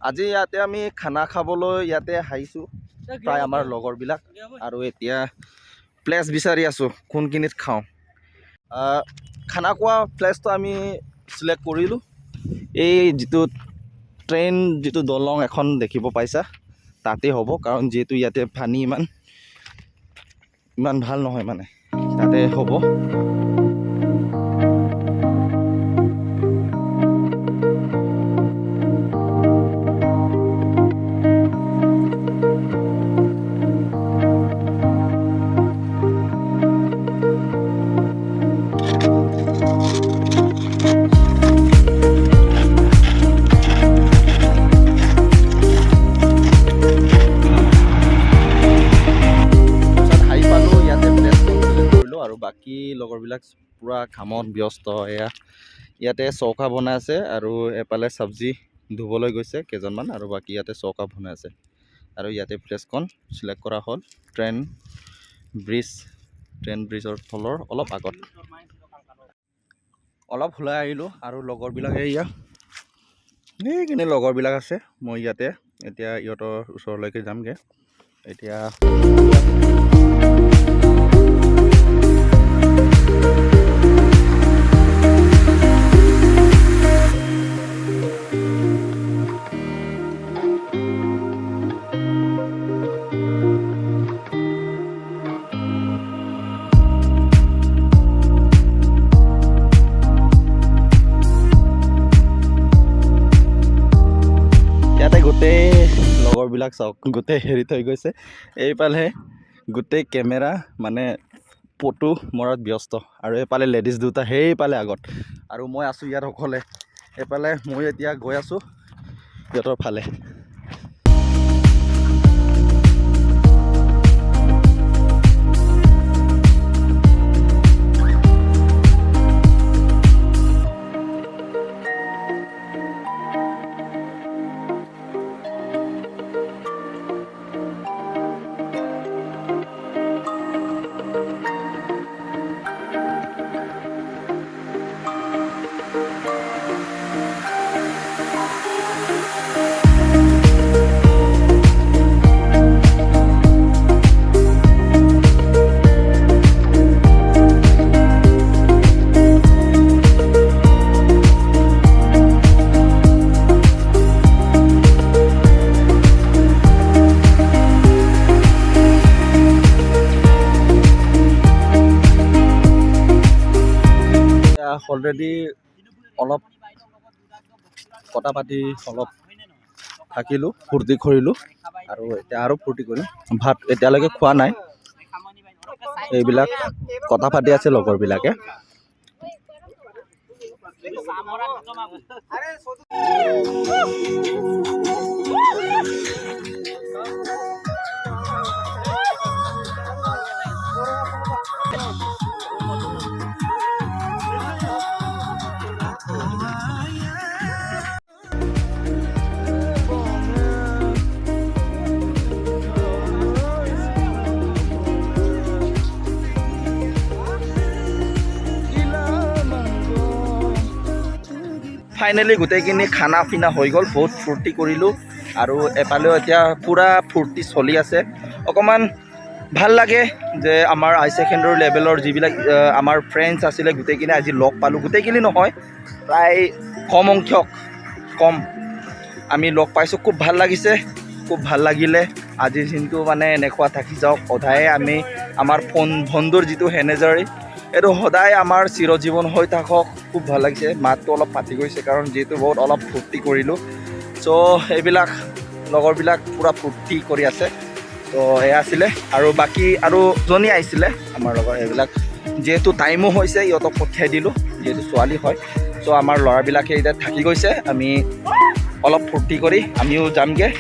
আজি ইয়াতে আমি খানা খাবলৈ ইয়াতে আহিছোঁ প্ৰায় আমাৰ লগৰবিলাক আৰু এতিয়া প্লেচ বিচাৰি আছোঁ কোনখিনিত খাওঁ খানা খোৱা প্লেচটো আমি চিলেক্ট কৰিলোঁ এই যিটো ট্ৰেইন যিটো দলং এখন দেখিব পাইছা তাতে হ'ব কাৰণ যিহেতু ইয়াতে পানী ইমান ভাল নহয় মানে তাতে হ'ব আৰু বাকী লগৰবিলাক পুৰা কামত ব্যস্ত এয়া ইয়াতে চৌকা বনাই আছে আৰু এফালে চব্জি ধুবলৈ গৈছে কেইজনমান আৰু বাকী ইয়াতে চৌকা বনাই আছে আৰু ইয়াতে প্লেচখন চিলেক্ট কৰা হ'ল ট্ৰেইন ব্ৰিজৰ তলৰ অলপ আগত অলপ ওলাই আহিলোঁ আৰু লগৰবিলাক এয়া এইখিনি লগৰবিলাক আছে মই ইয়াতে এতিয়া ইহঁতৰ ওচৰলৈকে যামগৈ এতিয়া গোটেই লগৰবিলাক চাওক গোটেই হেৰি থৈ গৈছে এইফালে গোটেই কেমেৰা মানে ফটো মৰাত ব্যস্ত আৰু এইফালে লেডিজ দুটা সেইফালে আগত আৰু মই আছোঁ ইয়াত অকলে এইফালে মই এতিয়া গৈ আছোঁ সিহঁতৰ ফালে অলৰেডি অলপ কথা পাতি অলপ থাকিলোঁ ফূৰ্তি কৰিলোঁ আৰু এতিয়া আৰু ফূৰ্তি কৰিম ভাত এতিয়ালৈকে খোৱা নাই এইবিলাক কথা পাতি আছে লগৰবিলাকে ফাইনেলি গোটেইখিনি খানা পিনা হৈ গ'ল বহুত ফূৰ্তি কৰিলোঁ আৰু এফালেও এতিয়া পূৰা ফূৰ্তি চলি আছে অকণমান ভাল লাগে যে আমাৰ হাই ছেকেণ্ডেৰী লেভেলৰ যিবিলাক আমাৰ ফ্ৰেণ্ডছ আছিলে গোটেইখিনি আজি লগ পালোঁ গোটেইখিনি নহয় প্ৰায় কম আমি লগ পাইছোঁ খুব ভাল লাগিছে খুব ভাল লাগিলে আজিৰ দিনটো মানে এনেকুৱা থাকি যাওক সদায়ে আমি আমাৰ বন্ধুৰ যিটো সেনেজাৰী এইটো সদায় আমাৰ চিৰজীৱন হৈ থাকক খুব ভাল লাগিছে মাতটো অলপ ফাটি গৈছে কাৰণ যিহেতু বহুত অলপ ফূৰ্তি কৰিলোঁ চ' এইবিলাক লগৰবিলাক পূৰা ফূৰ্তি কৰি আছে ত' এয়া আছিলে আৰু বাকী আৰু জনী আহিছিলে আমাৰ লগৰ এইবিলাক যিহেতু টাইমো হৈছে ইহঁতক পঠিয়াই দিলোঁ যিহেতু ছোৱালী হয় চ' আমাৰ ল'ৰাবিলাকে এতিয়া থাকি গৈছে আমি অলপ ফূৰ্তি কৰি আমিও যামগৈ